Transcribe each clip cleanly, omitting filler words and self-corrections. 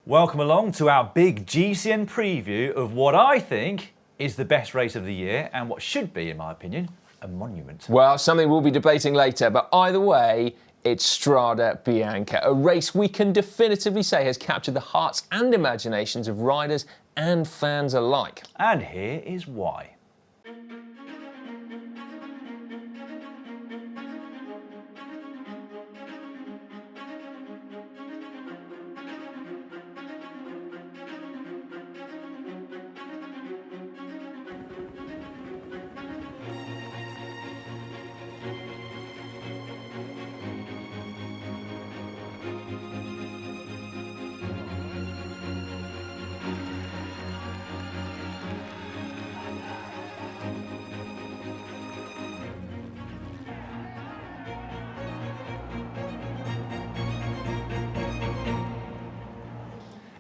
Welcome along to our big GCN preview of what I think is the best race of the year and what should be, in my opinion, a monument. Well, something we'll be debating later, but either way, it's Strade Bianche, a race we can definitively say has captured the hearts and imaginations of riders and fans alike. And here is why.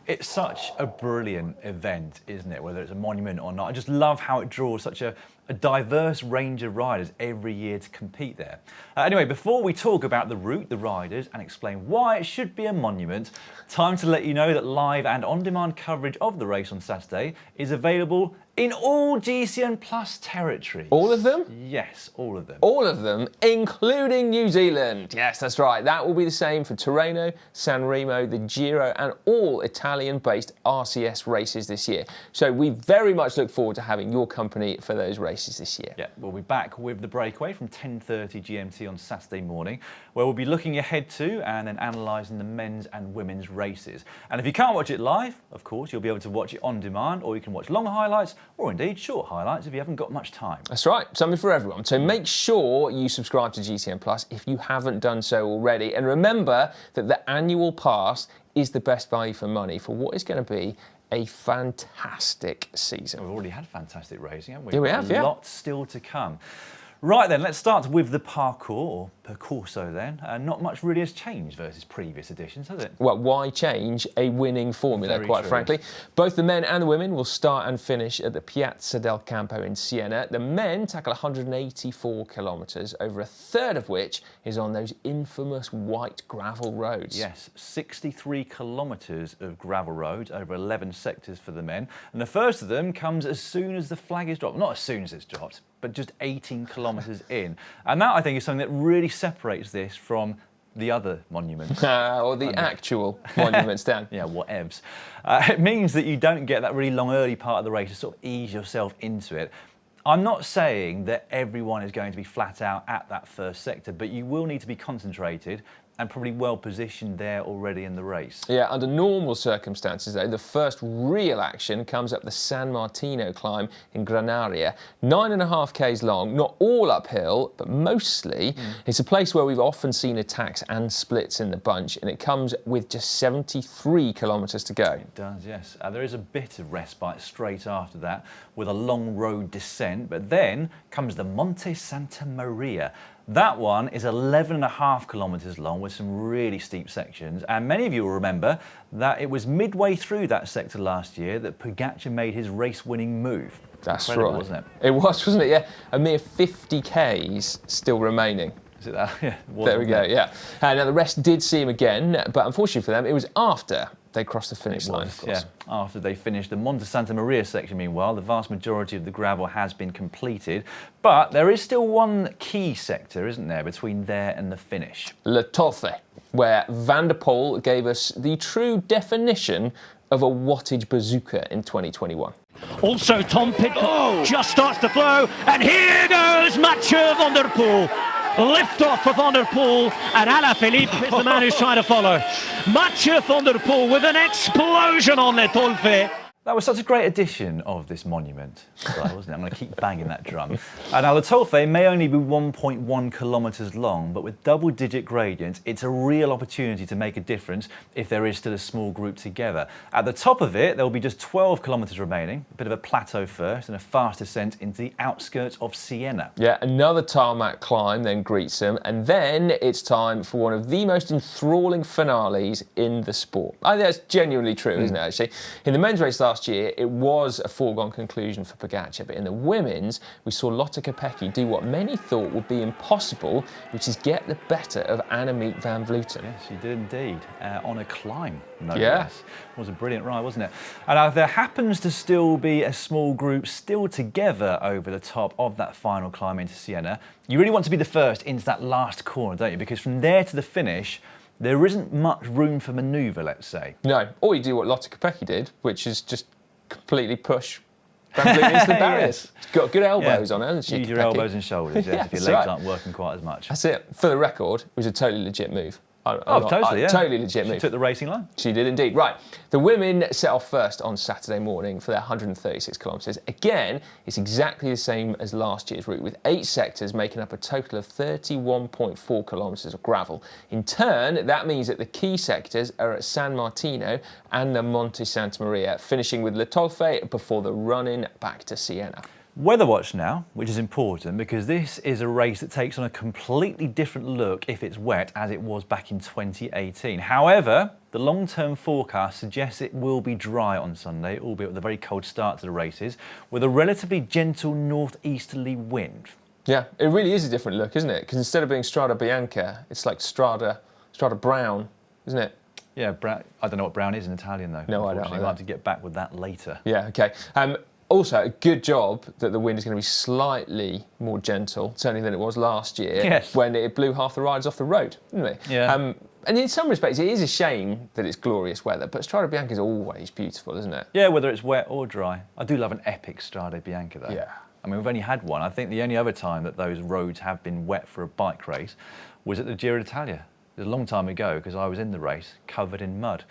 It's such a brilliant event, isn't it? Whether it's a monument or not. I just love how it draws such a diverse range of riders every year to compete there. Anyway, before we talk about the route, the riders, and explain why it should be a monument, time to let you know that live and on-demand coverage of the race on Saturday is available in all GCN Plus territories. All of them? Yes, all of them. All of them, including New Zealand. Yes, that's right. That will be the same for Tirreno, San Remo, the Giro, and all Italian-based RCS races this year. So we very much look forward to having your company for those races this year. Yeah, we'll be back with the breakaway from 10:30 GMT on Saturday morning, where we'll be looking ahead to and then analysing the men's and women's races. And if you can't watch it live, of course, you'll be able to watch it on demand, or you can watch long highlights, or indeed short highlights if you haven't got much time. That's right, something for everyone. So make sure you subscribe to GCN Plus if you haven't done so already. And remember that the annual pass is the best value for money for what is going to be a fantastic season. We've already had fantastic racing, haven't we? Yeah, we have, yeah. A lot still to come. Right then, let's start with the parcours, or percorso then. Not much really has changed versus previous editions, has it? Well, why change a winning formula, Very quite true. frankly? Both the men and the women will start and finish at the Piazza del Campo in Siena. The men tackle 184 kilometres, over a third of which is on those infamous white gravel roads. Yes, 63 kilometres of gravel roads, over 11 sectors for the men. And the first of them comes as soon as the flag is dropped. Not as soon as it's dropped, but just 18 kilometres in. And that, I think, is something that really separates this from the other monuments. Or the actual monuments, Dan. Yeah, whatevs. It means that you don't get that really long early part of the race to sort of ease yourself into it. I'm not saying that everyone is going to be flat out at that first sector, but you will need to be concentrated and probably well positioned there already in the race. Yeah, under normal circumstances though, the first real action comes up the San Martino climb in Granaria. 9.5 k's long, not all uphill, but mostly. It's a place where we've often seen attacks and splits in the bunch, and it comes with just 73 kilometres to go. It does, yes. There is a bit of respite straight after that with a long road descent, but then comes the Monte Santa Maria. That one is 11.5 kilometres long with some really steep sections, and many of you will remember that it was midway through that sector last year that Pogacar made his race-winning move. That's Incredible, right. wasn't it? It was, wasn't it? Yeah, a mere 50 k's still remaining. Is it that? Yeah. There we go, yeah. Now the rest did see him again, but unfortunately for them, it was after they crossed the finish line, of course. Yeah, after they finished the Monte Santa Maria section, meanwhile, the vast majority of the gravel has been completed. But there is still one key sector, isn't there, between there and the finish? Le Tolfe, where Van der Poel gave us the true definition of a wattage bazooka in 2021. Also, Tom Pidcock just starts to flow, and here goes Mathieu Van der Poel. Lift off for Van der Poel, and Alaphilippe is the man who's trying to follow. Mathieu Van der Poel with an explosion on Le Tolfe. That was such a great addition of this monument, wasn't it? I'm going to keep banging that drum. Now, Le Tolfe may only be 1.1 kilometres long, but with double-digit gradients, it's a real opportunity to make a difference if there is still a small group together. At the top of it, there will be just 12 kilometres remaining, a bit of a plateau first, and a fast descent into the outskirts of Siena. Yeah, another tarmac climb then greets them, and then it's time for one of the most enthralling finales in the sport. I think that's genuinely true, isn't it, actually? In the men's race last last year, it was a foregone conclusion for Pogacar, but in the women's, we saw Lotte Kopecky do what many thought would be impossible, which is get the better of Annemiek van Vleuten. Yes, she did indeed, on a climb, no Yeah. less. It was a brilliant ride, wasn't it? And there happens to still be a small group still together over the top of that final climb into Siena. You really want to be the first into that last corner, don't you? Because from there to the finish, there isn't much room for manoeuvre, let's say. No, or you do what Lotte Kopecky did, which is just completely push Van Vleuten into the barriers. She's got good elbows on her, hasn't she? Use your Kopecky? elbows and shoulders, yes, if your that's legs right. aren't working quite as much. That's it. For the record, it was a totally legit move. Totally, yeah. Totally legit She move. took the racing line. She did indeed. Right, the women set off first on Saturday morning for their 136 kilometres. Again, it's exactly the same as last year's route, with 8 sectors making up a total of 31.4 kilometres of gravel. In turn, that means that the key sectors are at San Martino and the Monte Santa Maria, finishing with Le Tolfe before the run-in back to Siena. Weather watch now, which is important because this is a race that takes on a completely different look if it's wet as it was back in 2018. However, the long-term forecast suggests it will be dry on Sunday, albeit with a very cold start to the races, with a relatively gentle northeasterly wind. Yeah, it really is a different look, isn't it? Because instead of being Strade Bianche, it's like Strade Brown, isn't it? Yeah, I don't know what brown is in Italian though. No, I don't Unfortunately, either. we'll have to get back with that later. Yeah, okay. Also, a good job that the wind is going to be slightly more gentle, certainly than it was last year, Yes. when it blew half the riders off the road, didn't it? Yeah. And in some respects, it is a shame that it's glorious weather, but Strade Bianche is always beautiful, isn't it? Yeah, whether it's wet or dry. I do love an epic Strade Bianche though. Yeah. I mean, we've only had one. I think the only other time that those roads have been wet for a bike race was at the Giro d'Italia. It was a long time ago because I was in the race covered in mud.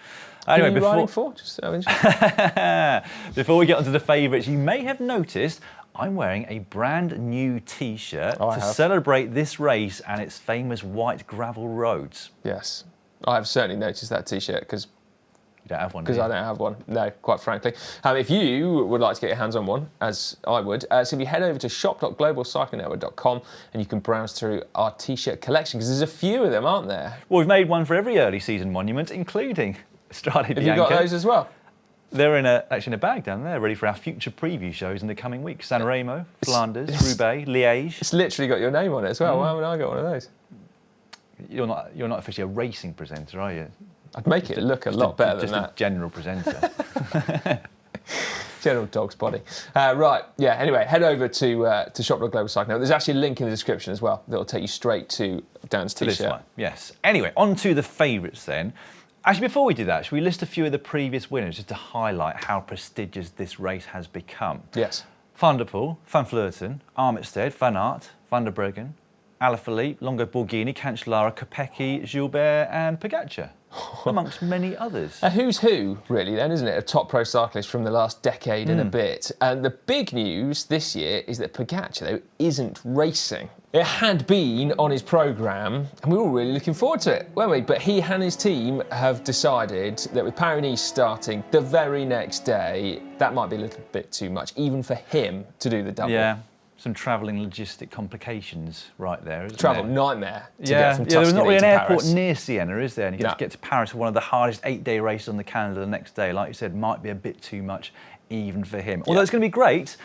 Anyway, Who are you riding for? Just out of interest. Before we get onto the favourites, you may have noticed I'm wearing a brand new T-shirt I to have. celebrate this race and its famous white gravel roads. Yes, I have certainly noticed that T-shirt because You don't have one, do you? I don't have one. No, quite frankly. If you would like to get your hands on one, as I would, simply head over to shop.globalcyclingnetwork.com and you can browse through our T-shirt collection because there's a few of them, aren't there? Well, we've made one for every early season monument, including Strade Bianche. Have you got those as well? They're actually in a bag down there, ready for our future preview shows in the coming weeks. San Remo, Flanders, Roubaix, Liège. It's literally got your name on it as well. Why haven't I got one of those? You're not officially a racing presenter, are you? I'd make it look a lot better than Just that. a general presenter. General dog's body. Right, yeah, anyway, head over to shop.globalcycling. There's actually a link in the description as well that'll take you straight to Dan's To this T-shirt. one, yes. Anyway, on to the favourites then. Actually, before we do that, should we list a few of the previous winners just to highlight how prestigious this race has become? Yes. Van der Poel, Van Vleuten, Armitstead, Van Aert, Van der Breggen, Alaphilippe, Longo Borghini, Cancellara, Kopecky, Gilbert and Pogacar, amongst many others. A who's who, really, then, isn't it? Of top pro cyclists from the last decade and a bit. And the big news this year is that Pogacar, though, isn't racing. It had been on his programme, and we were all really looking forward to it, weren't we? But he and his team have decided that with Paris-Nice starting the very next day, that might be a little bit too much, even for him to do the double. Yeah, some travelling logistic complications right there, isn't Travel there? nightmare to Yeah, get from there's not Tuscany really an to airport Paris. near Siena, is there? And you get No. to get to Paris for one of the hardest 8-day races on the calendar the next day. Like you said, might be a bit too much even for him. Although it's going to be great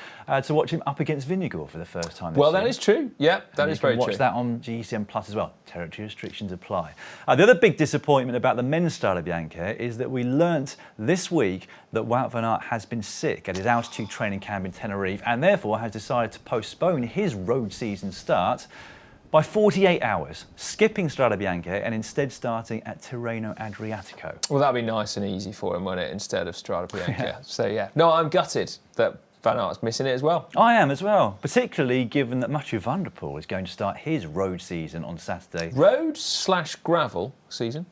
to watch him up against Vingegaard for the first time this Well, year. that is true. Yeah, that is very You can true. watch that on GCN Plus as well. Territory restrictions apply. The other big disappointment about the men's Strade Bianche is that we learnt this week that Wout van Aert has been sick at his altitude training camp in Tenerife and therefore has decided to postpone his road season start by 48 hours, skipping Strade Bianche and instead starting at Tirreno Adriatico. Well, that'd be nice and easy for him, wouldn't it, instead of Strade Bianche. So, yeah. No, I'm gutted that Van Aert's missing it as well. I am as well, particularly given that Mathieu van der Poel is going to start his road season on Saturday. Road/gravel season.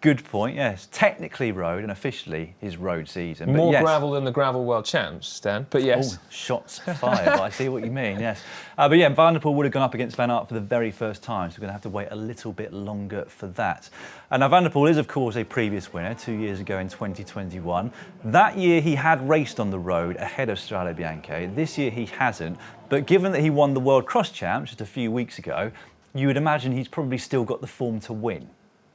Good point, yes. Technically road and officially his road season. But More yes. gravel than the Gravel World Champs, Dan. But yes. Oh, shots fired. I see what you mean, yes. But yeah, Van der Poel would have gone up against Van Aert for the very first time, so we're going to have to wait a little bit longer for that. And now Van der Poel is, of course, a previous winner 2 years ago in 2021. That year he had raced on the road ahead of Strade Bianche. This year he hasn't, but given that he won the World Cross Champs just a few weeks ago, you would imagine he's probably still got the form to win.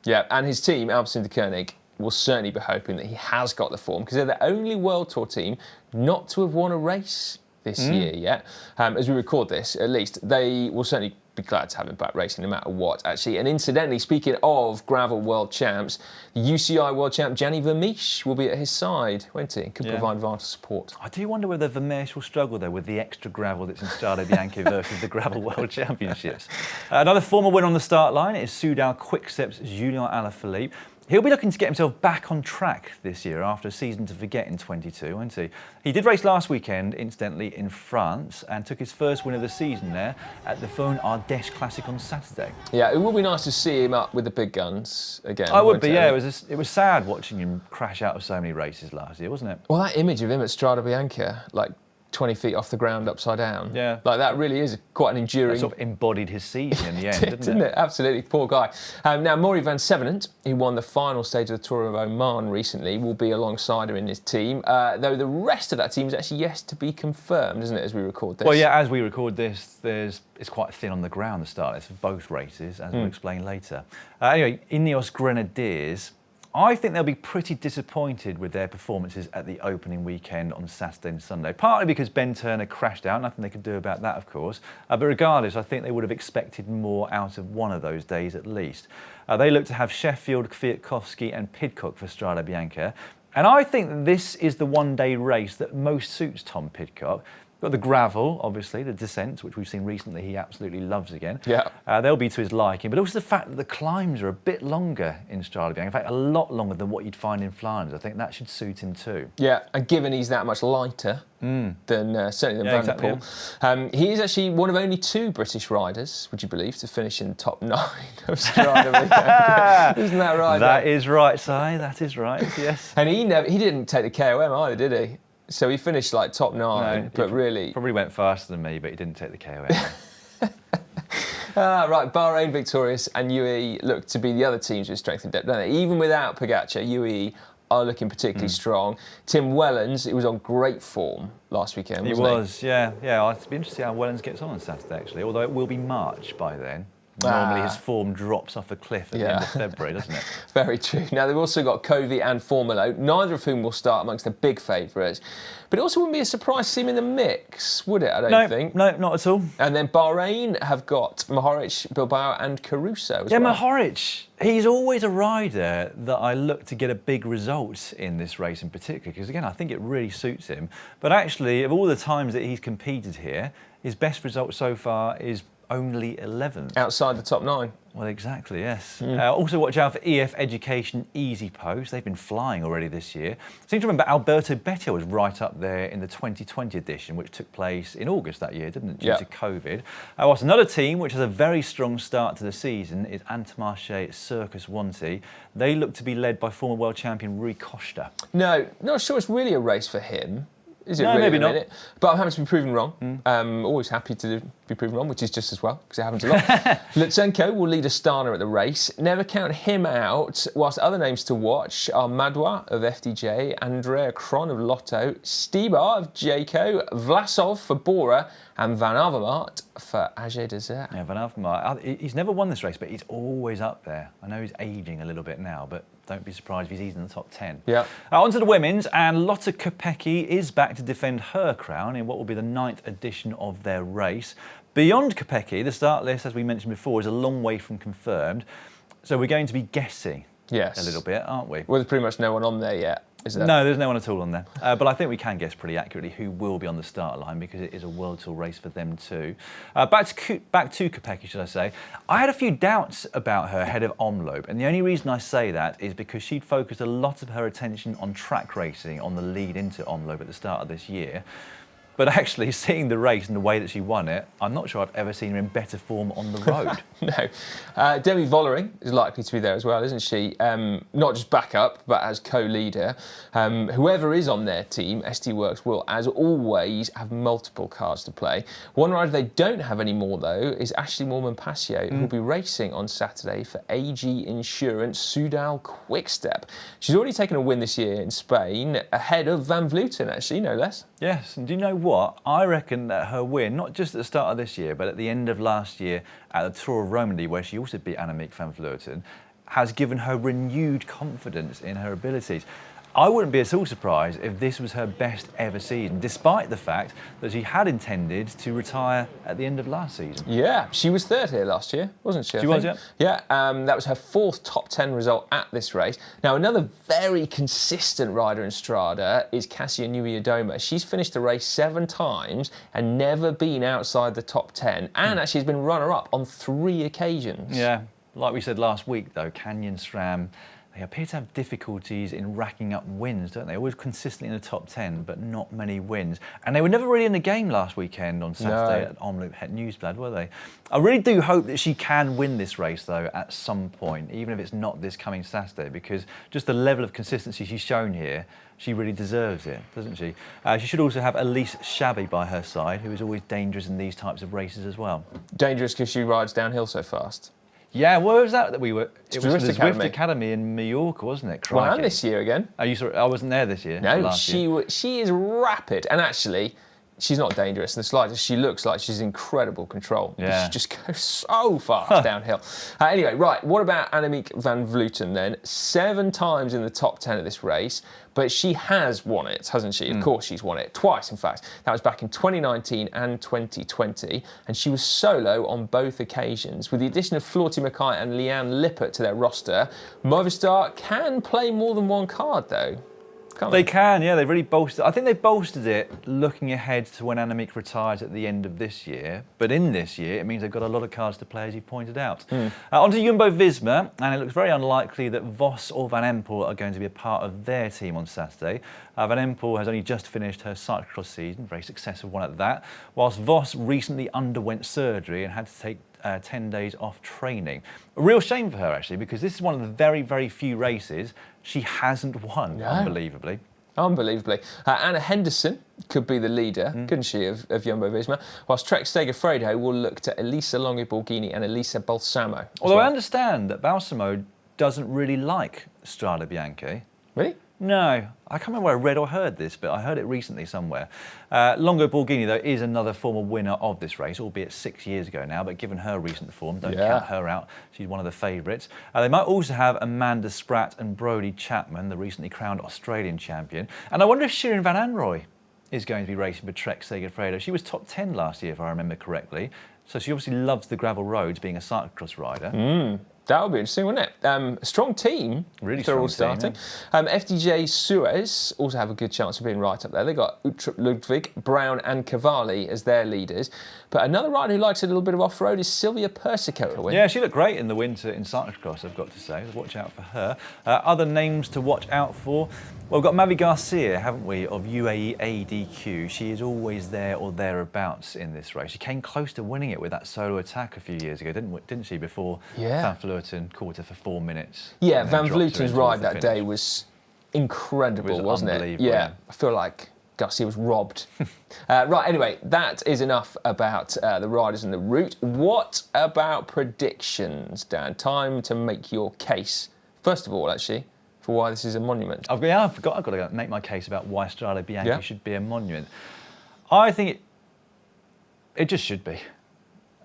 Yeah, and his team, Alpecin de Koenig, will certainly be hoping that he has got the form, because they're the only World Tour team not to have won a race this year yet. As we record this, at least, they will certainly be glad to have him back racing no matter what, actually. And incidentally, speaking of gravel world champs, the UCI world champ Gianni Vermeersch will be at his side, won't he? Could provide vital support. I do wonder whether Vermeersch will struggle, though, with the extra gravel that's in Strade Bianche versus the Gravel World Championships. Another former winner on the start line is Soudal Quickstep's Julien Alaphilippe. He'll be looking to get himself back on track this year after a season to forget in 22, won't he? He did race last weekend, incidentally, in France, and took his first win of the season there at the Faune Ardèche Classic on Saturday. Yeah, it will be nice to see him up with the big guns again. I would be, yeah. It was sad watching him crash out of so many races last year, wasn't it? Well, that image of him at Strade Bianche, like 20 feet off the ground upside down. Yeah. Like, that really is quite an enduring... That sort of embodied his season in the end, didn't it? Absolutely, poor guy. Now, Maury van Sevenant, who won the final stage of the Tour of Oman recently, will be alongside him in his team, though the rest of that team is actually yet to be confirmed, isn't it, as we record this? Well, yeah, as we record this, it's quite thin on the ground, the start list of both races, as we'll explain later. Anyway, Ineos Grenadiers, I think they'll be pretty disappointed with their performances at the opening weekend on Saturday and Sunday, partly because Ben Turner crashed out, nothing they could do about that, of course. But regardless, I think they would have expected more out of one of those days at least. They look to have Sheffield, Kwiatkowski and Pidcock for Strade Bianche. And I think this is the one-day race that most suits Tom Pidcock. Got the gravel, obviously, the descent, which we've seen recently he absolutely loves again. Yeah. They'll be to his liking, but also the fact that the climbs are a bit longer in Strade Bianche. In fact, a lot longer than what you'd find in Flanders. I think that should suit him too. Yeah, and given he's that much lighter than certainly than Van der Poel, he is actually one of only 2 British riders, would you believe, to finish in the top 9 of Strade Bianche. Isn't that right? That is right, Si. That is right, yes. And he didn't take the KOM either, did he? So he finished like top 9, no, but really... Probably went faster than me, but he didn't take the KOM. Right, Bahrain victorious, and UAE look to be the other teams with strength and depth, don't they? Even without Pogacar, UAE are looking particularly strong. Tim Wellens, he was on great form last weekend, wasn't he? He was, yeah. It'll be interesting to see how Wellens gets on Saturday, actually, although it will be March by then. Normally his form drops off a cliff at the end of February, doesn't it? Very true. Now, they've also got Covey and Formolo, neither of whom will start amongst the big favourites. But it also wouldn't be a surprise to see him in the mix, would it? I don't think. No, not at all. And then Bahrain have got Mohoric, Bilbao and Caruso as well. Yeah, Mohoric, he's always a rider that I look to get a big result in this race in particular, because, again, I think it really suits him. But actually, of all the times that he's competed here, his best result so far is only 11th. Outside the top 9. Well, exactly, yes. Also watch out for EF Education Easy Post. They've been flying already this year. Seem to remember Alberto Bettiol was right up there in the 2020 edition, which took place in August that year, didn't it, due to COVID. Whilst another team which has a very strong start to the season is Intermarché Circus Wanty. They look to be led by former world champion Rui Costa. No, not sure it's really a race for him. Is it no, really maybe not. But I'm happy to be proven wrong. Always happy to be proven wrong, which is just as well, because it happens a lot. Lutsenko will lead Astana at the race. Never count him out, whilst other names to watch are Madwa of FDJ, Andrea Kron of Lotto, Stibar of Jayco, Vlasov for Bora, and Van Avermaet for AG Desert. Yeah, Van Avermaet. He's never won this race, but he's always up there. I know he's ageing a little bit now, but don't be surprised if he's in the top 10. Yeah. On to the women's, and Lotte Kopecky is back to defend her crown in what will be the 9th edition of their race. Beyond Kopecky, the start list, as we mentioned before, is a long way from confirmed. So we're going to be guessing a little bit, aren't we? Well, there's pretty much no one on there yet, is there? No, there's no one at all on there. But I think we can guess pretty accurately who will be on the start line, because it is a World Tour race for them too. Back to Kopecky, should I say. I had a few doubts about her ahead of Omloop, and the only reason I say that is because she'd focused a lot of her attention on track racing on the lead into Omloop at the start of this year. But actually, seeing the race and the way that she won it, I'm not sure I've ever seen her in better form on the road. No. Demi Vollering is likely to be there as well, isn't she? Not just backup, but as co-leader. Whoever is on their team, ST Works will, as always, have multiple cards to play. One rider they don't have anymore, though, is Ashley Moorman-Pasio, who will be racing on Saturday for AG Insurance Soudal Quickstep. She's already taken a win this year in Spain, ahead of Van Vleuten, actually, no less. Yes, and do you know what? I reckon that her win, not just at the start of this year, but at the end of last year at the Tour of Romandy, where she also beat Annemiek van Vleuten, has given her renewed confidence in her abilities. I wouldn't be at all surprised if this was her best ever season, despite the fact that she had intended to retire at the end of last season. Yeah, she was third here last year, wasn't she? She was, yeah. Yeah, that was her 4th top 10 result at this race. Now, another very consistent rider in Strade is Kasia Nui-Adoma. She's finished the race 7 times and never been outside the top 10, and actually has been runner-up on 3 occasions. Yeah, like we said last week, though, Canyon SRAM, they appear to have difficulties in racking up wins, don't they? Always consistently in the top 10, but not many wins. And they were never really in the game last weekend on Saturday at Omloop Het Nieuwsblad, were they? I really do hope that she can win this race, though, at some point, even if it's not this coming Saturday, because just the level of consistency she's shown here, she really deserves it, doesn't she? She should also have Elise Chabbey by her side, who is always dangerous in these types of races as well. Dangerous because she rides downhill so fast. Yeah, where was that we were? It was the Academy. Zwift Academy in Mallorca, wasn't it? Well, Crikey. and this year again. Oh, I wasn't there this year. No, last year. she is rapid, and actually, she's not dangerous in the slightest. She looks like she's in incredible control. Yeah. She just goes so fast downhill. Anyway, right, what about Annemiek van Vleuten then? 7 times in the top 10 of this race, but she has won it, hasn't she? Of course she's won it, twice in fact. That was back in 2019 and 2020, and she was solo on both occasions. With the addition of Floortje Mackaij and Leanne Lippert to their roster, Movistar can play more than one card though. They can, yeah. They've really bolstered. I think they've bolstered it looking ahead to when Annemiek retires at the end of this year. But in this year, it means they've got a lot of cards to play, as you pointed out. On to Jumbo-Visma, and it looks very unlikely that Vos or Van Empel are going to be a part of their team on Saturday. Van Empel has only just finished her cyclocross season, very successful one at that, whilst Vos recently underwent surgery and had to take 10 days off training. A real shame for her, actually, because this is one of the very, very few races she hasn't won, unbelievably. Unbelievably. Anna Henderson could be the leader, couldn't she, of Jumbo-Visma, whilst Trek Segafredo will look to Elisa Longo-Borghini and Elisa Balsamo. Although I understand that Balsamo doesn't really like Strade Bianche. Really? No, I can't remember where I read or heard this, but I heard it recently somewhere. Longo-Borghini, though, is another former winner of this race, albeit 6 years ago now, but given her recent form, don't count her out. She's one of the favourites. They might also have Amanda Spratt and Brodie Chapman, the recently crowned Australian champion. And I wonder if Shirin van Anrooy is going to be racing for Trek Segafredo. She was top 10 last year, if I remember correctly. So she obviously loves the gravel roads, being a cyclocross rider. That would be interesting, wouldn't it? A strong team. Really they're strong all starting. team, yeah. FDJ Suez also have a good chance of being right up there. They've got Uttrup Ludwig, Brown and Cavalli as their leaders. But another rider who likes a little bit of off-road is Sylvia Persico to win. Yeah, she looked great in the winter in cyclocross, I've got to say. Watch out for her. Other names to watch out for. Well, we've got Mavi Garcia, haven't we, of UAE ADQ. She is always there or thereabouts in this race. She came close to winning it with that solo attack a few years ago, didn't she, before Van Vleuten caught her for 4 minutes. Yeah, Van Vleuten's ride that day was incredible, wasn't it? Yeah, I feel like Garcia was robbed. Right, anyway, that is enough about the riders and the route. What about predictions, Dan? Time to make your case. First of all, actually, for why this is a monument. I forgot. I've got to make my case about why Strade Bianche should be a monument. I think it just should be.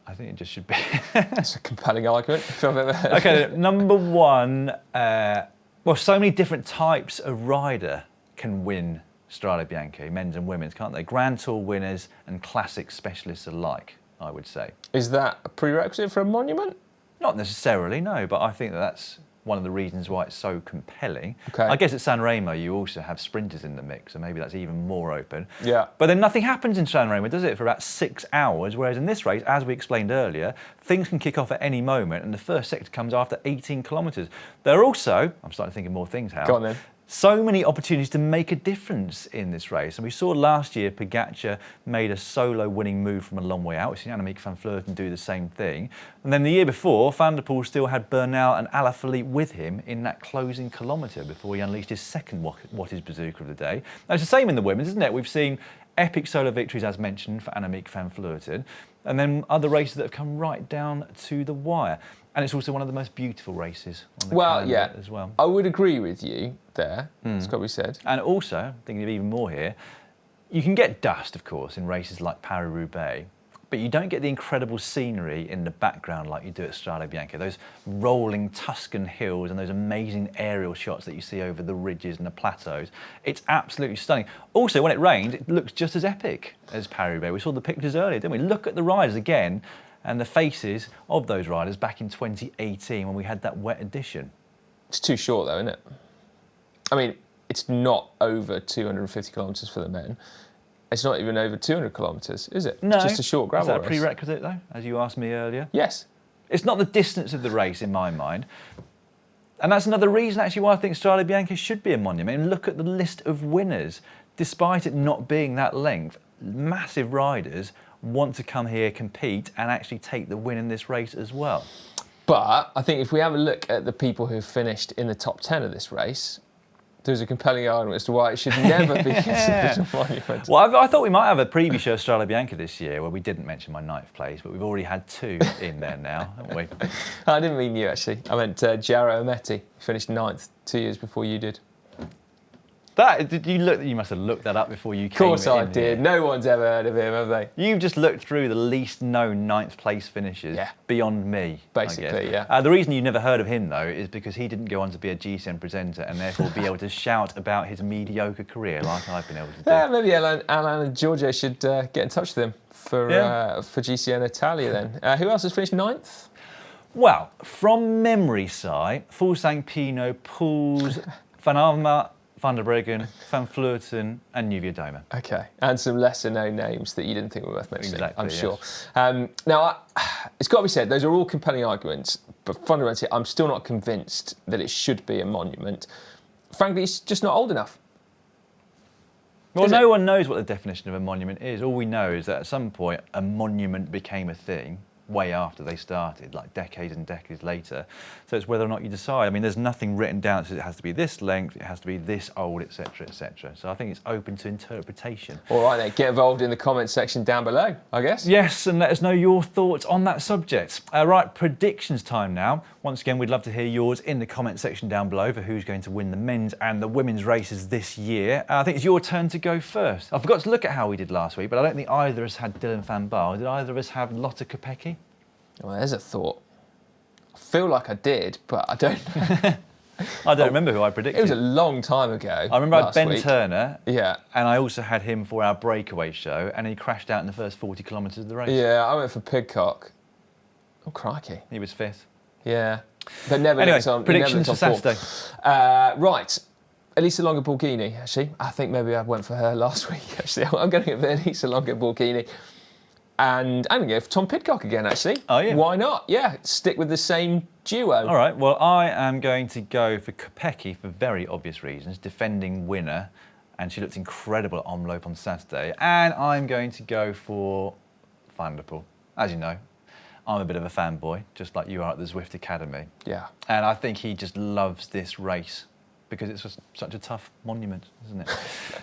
I think it just should be. That's a compelling argument, if I've ever heard. Okay, number one, well, so many different types of rider can win Strade Bianche, men's and women's, can't they? Grand Tour winners and classic specialists alike, I would say. Is that a prerequisite for a monument? Not necessarily, no, but I think that's one of the reasons why it's so compelling. Okay. I guess at San Remo you also have sprinters in the mix, so maybe that's even more open. Yeah. But then nothing happens in San Remo, does it, for about 6 hours, whereas in this race, as we explained earlier, things can kick off at any moment, and the first sector comes after 18 kilometres. There are also, I'm starting to think of more things, Hal. Go on then. So many opportunities to make a difference in this race. And we saw last year Pogacar made a solo winning move from a long way out. We've seen Annemiek van Vleuten do the same thing. And then the year before, Van der Poel still had Bernal and Alaphilippe with him in that closing kilometre before he unleashed his second What is Bazooka of the day. And it's the same in the women's, isn't it? We've seen epic solo victories, as mentioned, for Annemiek van Vleuten. And then other races that have come right down to the wire. And it's also one of the most beautiful races on the calendar as well. I would agree with you there. That's got to be said. And also, thinking of even more here, you can get dust, of course, in races like Paris-Roubaix. but you don't get the incredible scenery in the background like you do at Strade Bianche. Those rolling Tuscan hills and those amazing aerial shots that you see over the ridges and the plateaus. It's absolutely stunning. Also, when it rains, it looks just as epic as Paris-Roubaix. We saw the pictures earlier, didn't we? Look at the riders again and the faces of those riders back in 2018 when we had that wet edition. It's too short though, isn't it? I mean, it's not over 250 kilometres for the men. It's not even over 200 kilometres, is it? No. It's just a short gravel race. Is that a race. prerequisite though, as you asked me earlier? Yes. It's not the distance of the race in my mind. And that's another reason actually why I think Strade Bianche should be a monument. And look at the list of winners. Despite it not being that length, massive riders want to come here, compete and actually take the win in this race as well. But I think if we have a look at the people who finished in the top 10 of this race, there's a compelling argument as to why it should never be considered a monument. Well, I thought we might have a preview show of Strade Bianche this year where we didn't mention my 9th place, but we've already had 2 in there now, haven't we? I didn't mean you, actually. I meant Jaro Ameti, finished 9th 2 years before you did. Did you look? You must have looked that up before you came in. Of course I did. Here. No one's ever heard of him, have they? You've just looked through the least known 9th place finishes beyond me. Basically, yeah. The reason you never heard of him, though, is because he didn't go on to be a GCN presenter and therefore be able to shout about his mediocre career like I've been able to do. Yeah, maybe Alan and Giorgio should get in touch with him for GCN Italia then. Who else has finished 9th? Well, from memory side, Fuglsang, Pino, Pools, Van Avermaet, Van der Breggen, Van Vleuten and Nieuwiadoma. Okay, and some lesser known names that you didn't think were worth mentioning, Exactly, I'm yes. sure. Now, it's got to be said, those are all compelling arguments, but fundamentally, I'm still not convinced that it should be a monument. Frankly, it's just not old enough. Well, no one knows what the definition of a monument is. All we know is that at some point, a monument became a thing way after they started, like decades and decades later. So it's whether or not you decide. I mean, there's nothing written down that says it has to be this length, it has to be this old, etc., etc. So I think it's open to interpretation. All right, then, get involved in the comments section down below, I guess. Yes, and let us know your thoughts on that subject. Right, predictions time now. Once again, we'd love to hear yours in the comment section down below for who's going to win the men's and the women's races this year. I think it's your turn to go first. I forgot to look at how we did last week, but I don't think either of us had Dylan van Baarle. Did either of us have Lotte Kopecky? Well, there's a thought. I feel like I did, but I don't know. I don't remember who I predicted. It was a long time ago. I remember I had Ben week. Turner. Yeah. And I also had him for our breakaway show, and he crashed out in the first 40 kilometres of the race. Yeah, I went for Pidcock. Oh, crikey. He was 5th. Yeah. But never Anyway, looked on, predictions never for looked on Saturday. Right. Elisa Longa Borghini, actually. I think maybe I went for her last week, actually. I'm going to go for Elisa Longa Borghini. And I'm going to go for Tom Pidcock again, actually. Oh, yeah. Why not? Yeah, stick with the same duo. All right, well, I am going to go for Kopecky for very obvious reasons, defending winner, and she looked incredible at Omloop on Saturday. And I'm going to go for Van der Poel. As you know, I'm a bit of a fanboy, just like you are at the Zwift Academy. Yeah. And I think he just loves this race because it's just such a tough monument, isn't it?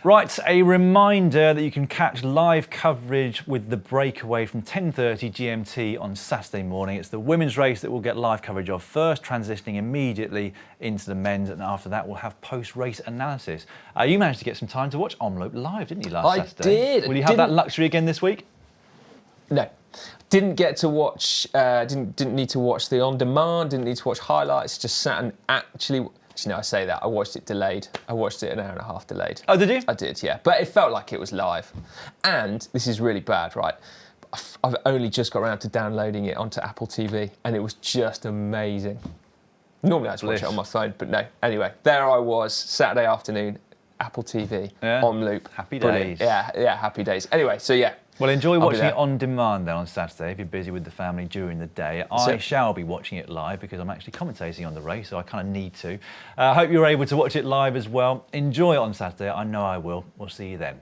Right, a reminder that you can catch live coverage with the breakaway from 10:30 GMT on Saturday morning. It's the women's race that we'll get live coverage of first, transitioning immediately into the men's, and after that we'll have post-race analysis. You managed to get some time to watch Omloop live, didn't you, last Saturday? I did. Will you have that luxury again this week? No. Didn't get to watch, didn't need to watch the on-demand, didn't need to watch highlights, just sat and actually... No, I say that. I watched it delayed. I watched it an hour and a half delayed. Oh, did you? I did, yeah. But it felt like it was live. And this is really bad, right? I've only just got around to downloading it onto Apple TV, and it was just amazing. Normally I just watch it on my phone, but no. Anyway, there I was, Saturday afternoon, Apple TV, Omloop. Happy Brilliant. days. Yeah, happy days. Anyway, so yeah. Well, enjoy watching it on demand then on Saturday if you're busy with the family during the day. I shall be watching it live because I'm actually commentating on the race, so I kind of need to. I hope you're able to watch it live as well. Enjoy it on Saturday. I know I will. We'll see you then.